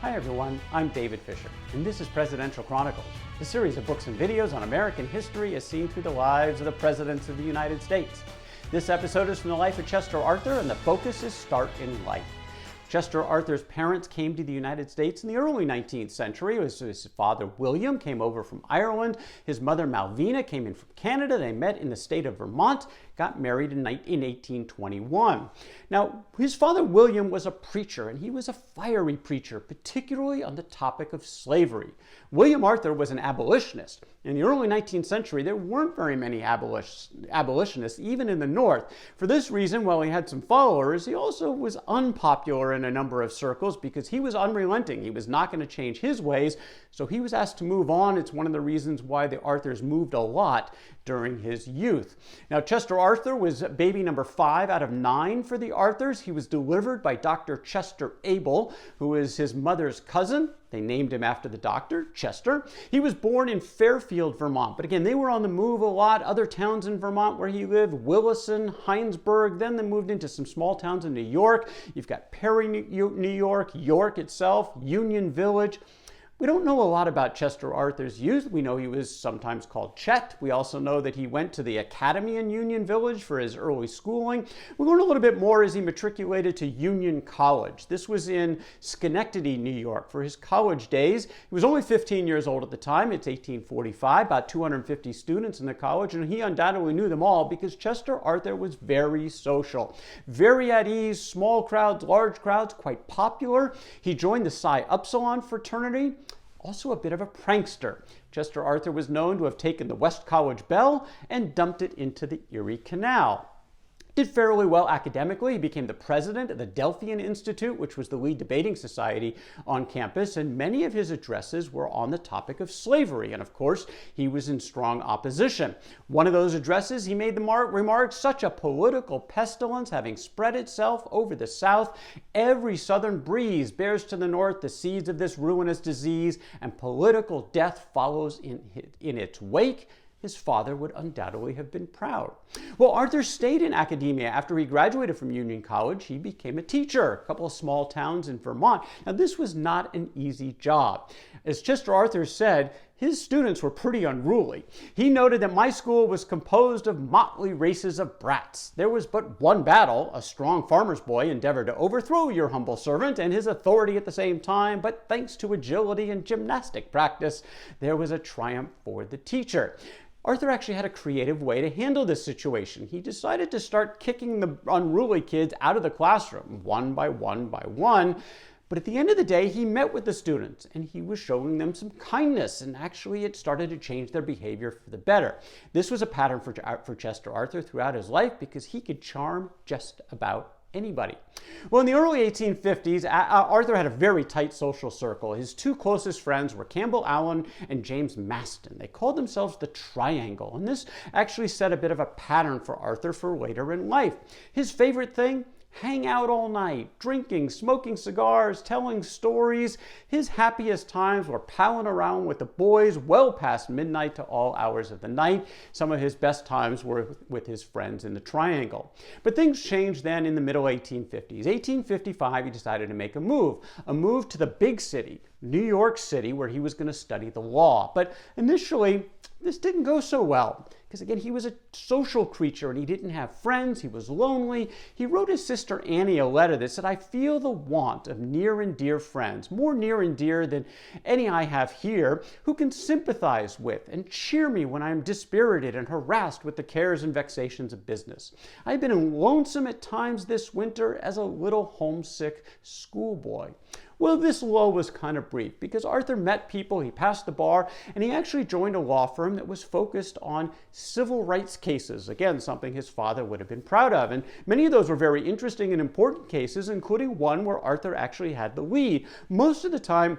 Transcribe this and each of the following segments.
Hi everyone, I'm David Fisher, and this is Presidential Chronicles, a series of books and videos on American history as seen through the lives of the presidents of the United States. This episode is from the life of Chester Arthur, and the focus is Start in Life. Chester Arthur's parents came to the United States in the early 19th century. His father, William, came over from Ireland. His mother, Malvina, came in from Canada. They met in the state of Vermont, got married in 1821. Now, his father, William, was a preacher, and he was a fiery preacher, particularly on the topic of slavery. William Arthur was an abolitionist. In the early 19th century, there weren't very many abolitionists, even in the North. For this reason, while he had some followers, he also was unpopular in a number of circles because he was unrelenting. He was not going to change his ways, so he was asked to move on. It's one of the reasons why the Arthurs moved a lot during his youth. Now, Chester Arthur was baby number 5 out of 9 for the Arthurs. He was delivered by Dr. Chester Abel, who is his mother's cousin. They named him after the doctor, Chester. He was born in Fairfield, Vermont. But again, they were on the move a lot. Other towns in Vermont where he lived, Williston, Heinsberg. Then they moved into some small towns in New York. You've got Perry, New York, York itself, Union Village. We don't know a lot about Chester Arthur's youth. We know he was sometimes called Chet. We also know that he went to the academy in Union Village for his early schooling. We learn a little bit more as he matriculated to Union College. This was in Schenectady, New York, for his college days. He was only 15 years old at the time. It's 1845, about 250 students in the college, and he undoubtedly knew them all because Chester Arthur was very social, very at ease, small crowds, large crowds, quite popular. He joined the Psi Upsilon fraternity. Also a bit of a prankster. Chester Arthur was known to have taken the West College bell and dumped it into the Erie Canal. Did fairly well academically. He became the president of the Delphian Institute, which was the lead debating society on campus, and many of his addresses were on the topic of slavery, and of course, he was in strong opposition. One of those addresses, he made the remark, "Such a political pestilence having spread itself over the South, every southern breeze bears to the north the seeds of this ruinous disease, and political death follows in its wake." His father would undoubtedly have been proud. Well, Arthur stayed in academia. After he graduated from Union College, he became a teacher, a couple of small towns in Vermont. Now, this was not an easy job. As Chester Arthur said, his students were pretty unruly. He noted that my school was composed of motley races of brats. There was but one battle. A strong farmer's boy endeavored to overthrow your humble servant and his authority at the same time, but thanks to agility and gymnastic practice, there was a triumph for the teacher. Arthur actually had a creative way to handle this situation. He decided to start kicking the unruly kids out of the classroom, one by one by one. But at the end of the day, he met with the students and he was showing them some kindness, and actually it started to change their behavior for the better. This was a pattern for Chester Arthur throughout his life because he could charm just about anybody. Well, in the early 1850s, Arthur had a very tight social circle. His two closest friends were Campbell and James Masten. They called themselves the Triangle, and this actually set a bit of a pattern for Arthur for later in life. His favorite thing? Hang out all night, drinking, smoking cigars, telling stories. His happiest times were palling around with the boys well past midnight to all hours of the night. Some of his best times were with his friends in the Triangle. But things changed then in the middle 1850s. 1855, he decided to make a move to the big city, New York City, where he was going to study the law. But initially, this didn't go so well. Because again, he was a social creature and he didn't have friends, he was lonely. He wrote his sister Annie a letter that said, "I feel the want of near and dear friends, more near and dear than any I have here, who can sympathize with and cheer me when I am dispirited and harassed with the cares and vexations of business. I have been lonesome at times this winter as a little homesick schoolboy." Well, this lull was kind of brief because Arthur met people, he passed the bar, and he actually joined a law firm that was focused on civil rights cases. Again, something his father would have been proud of. And many of those were very interesting and important cases, including one where Arthur actually had the lead. Most of the time,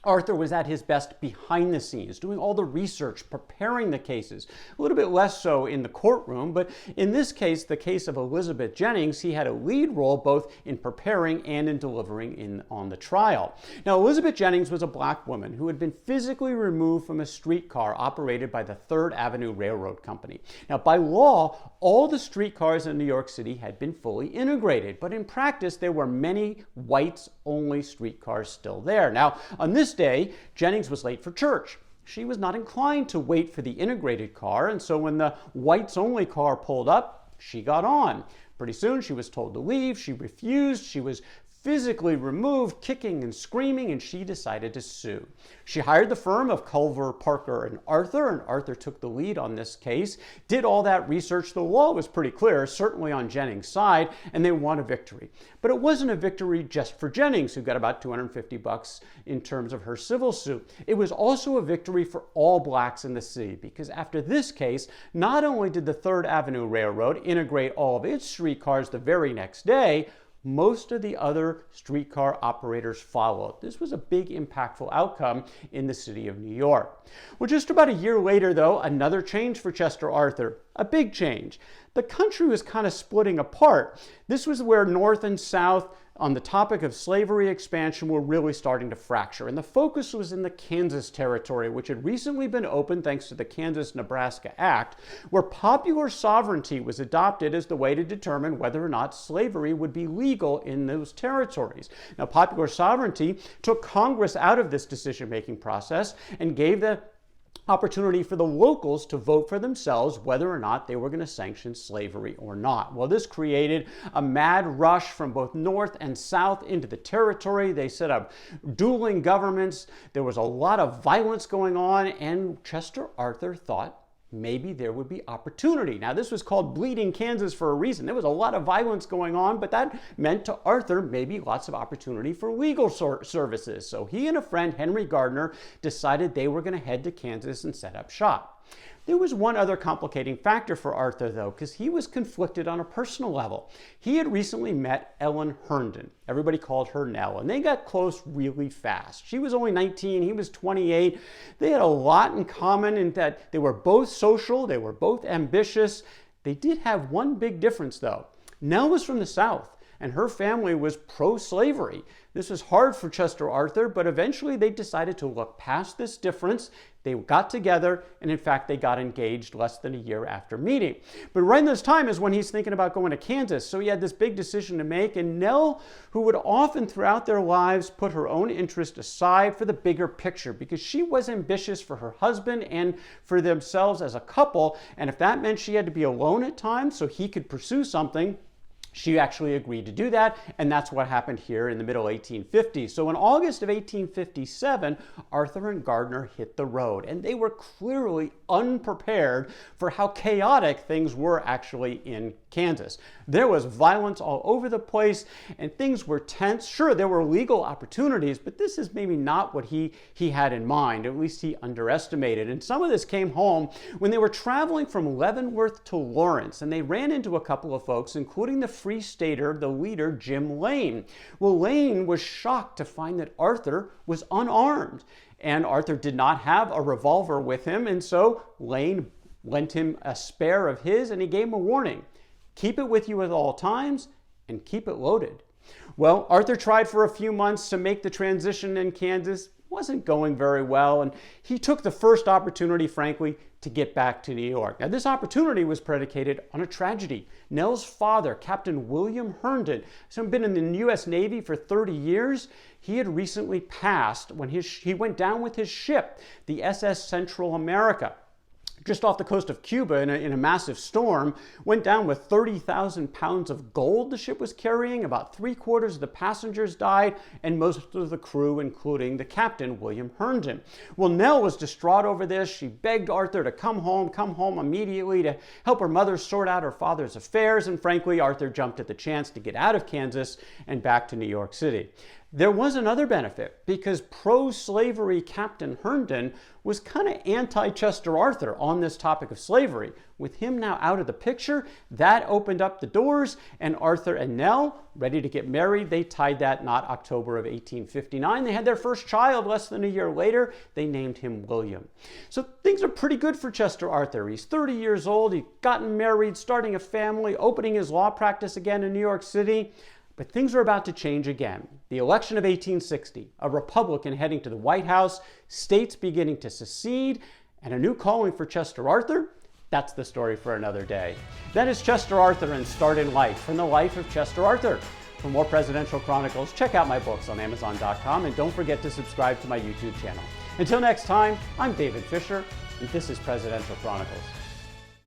Arthur was at his best behind the scenes, doing all the research, preparing the cases. A little bit less so in the courtroom, but in this case, the case of Elizabeth Jennings, he had a lead role both in preparing and in delivering on the trial. Now, Elizabeth Jennings was a black woman who had been physically removed from a streetcar operated by the Third Avenue Railroad Company. Now, by law, all the streetcars in New York City had been fully integrated, but in practice, there were many whites-only streetcars still there. Now, on this day, Jennings was late for church. She was not inclined to wait for the integrated car, and so when the whites-only car pulled up, she got on. Pretty soon, she was told to leave. She refused. She was physically removed, kicking and screaming, and she decided to sue. She hired the firm of Culver, Parker, and Arthur took the lead on this case, did all that research. The law was pretty clear, certainly on Jennings' side, and they won a victory. But it wasn't a victory just for Jennings, who got about $250 in terms of her civil suit. It was also a victory for all blacks in the city, because after this case, not only did the Third Avenue Railroad integrate all of its streetcars the very next day, most of the other streetcar operators followed. This was a big, impactful outcome in the city of New York. Well, just about a year later, though, another change for Chester Arthur, a big change. The country was kind of splitting apart. This was where North and South, on the topic of slavery expansion, were really starting to fracture. And the focus was in the Kansas Territory, which had recently been opened thanks to the Kansas-Nebraska Act, where popular sovereignty was adopted as the way to determine whether or not slavery would be legal in those territories. Now, popular sovereignty took Congress out of this decision-making process and gave the opportunity for the locals to vote for themselves whether or not they were going to sanction slavery or not. Well, this created a mad rush from both North and South into the territory. They set up dueling governments. There was a lot of violence going on, and Chester Arthur thought maybe there would be opportunity. Now, this was called Bleeding Kansas for a reason. There was a lot of violence going on, but that meant to Arthur maybe lots of opportunity for legal services. So he and a friend, Henry Gardiner, decided they were going to head to Kansas and set up shop. There was one other complicating factor for Arthur, though, because he was conflicted on a personal level. He had recently met Ellen Herndon. Everybody called her Nell, and they got close really fast. She was only 19, he was 28. They had a lot in common in that they were both social, they were both ambitious. They did have one big difference, though. Nell was from the South, and her family was pro-slavery. This was hard for Chester Arthur, but eventually they decided to look past this difference. They got together, and in fact, they got engaged less than a year after meeting. But right in this time is when he's thinking about going to Kansas, so he had this big decision to make, and Nell, who would often throughout their lives put her own interest aside for the bigger picture, because she was ambitious for her husband and for themselves as a couple, and if that meant she had to be alone at times so he could pursue something, she actually agreed to do that, and that's what happened here in the middle 1850s. So in August of 1857, Arthur and Gardiner hit the road, and they were clearly unprepared for how chaotic things were actually in Kansas. There was violence all over the place, and things were tense. Sure, there were legal opportunities, but this is maybe not what he had in mind. At least he underestimated. And some of this came home when they were traveling from Leavenworth to Lawrence, and they ran into a couple of folks, including the Free Stater, the leader, Jim Lane. Well, Lane was shocked to find that Arthur was unarmed, and Arthur did not have a revolver with him, and so Lane lent him a spare of his, and he gave him a warning. Keep it with you at all times, and keep it loaded. Well, Arthur tried for a few months to make the transition in Kansas. Wasn't going very well, and he took the first opportunity, frankly, to get back to New York. Now, this opportunity was predicated on a tragedy. Nell's father, Captain William Herndon, had been in the U.S. Navy for 30 years. He had recently passed when he went down with his ship, the SS Central America, just off the coast of Cuba in a massive storm, went down with 30,000 pounds of gold the ship was carrying. About 3/4 of the passengers died, and most of the crew, including the captain, William Herndon. Well, Nell was distraught over this. She begged Arthur to come home immediately to help her mother sort out her father's affairs, and frankly, Arthur jumped at the chance to get out of Kansas and back to New York City. There was another benefit because pro-slavery Captain Herndon was kind of anti-Chester Arthur on this topic of slavery. With him now out of the picture, that opened up the doors, and Arthur and Nell, ready to get married, they tied that knot October of 1859. They had their first child less than a year later. They named him William. So things are pretty good for Chester Arthur. He's 30 years old, he's gotten married, starting a family, opening his law practice again in New York City. But things are about to change again. The election of 1860, a Republican heading to the White House, states beginning to secede, and a new calling for Chester Arthur. That's the story for another day. That is Chester Arthur and Start in Life, from the life of Chester Arthur. For more Presidential Chronicles, check out my books on Amazon.com, and don't forget to subscribe to my YouTube channel. Until next time, I'm David Fisher, and this is Presidential Chronicles.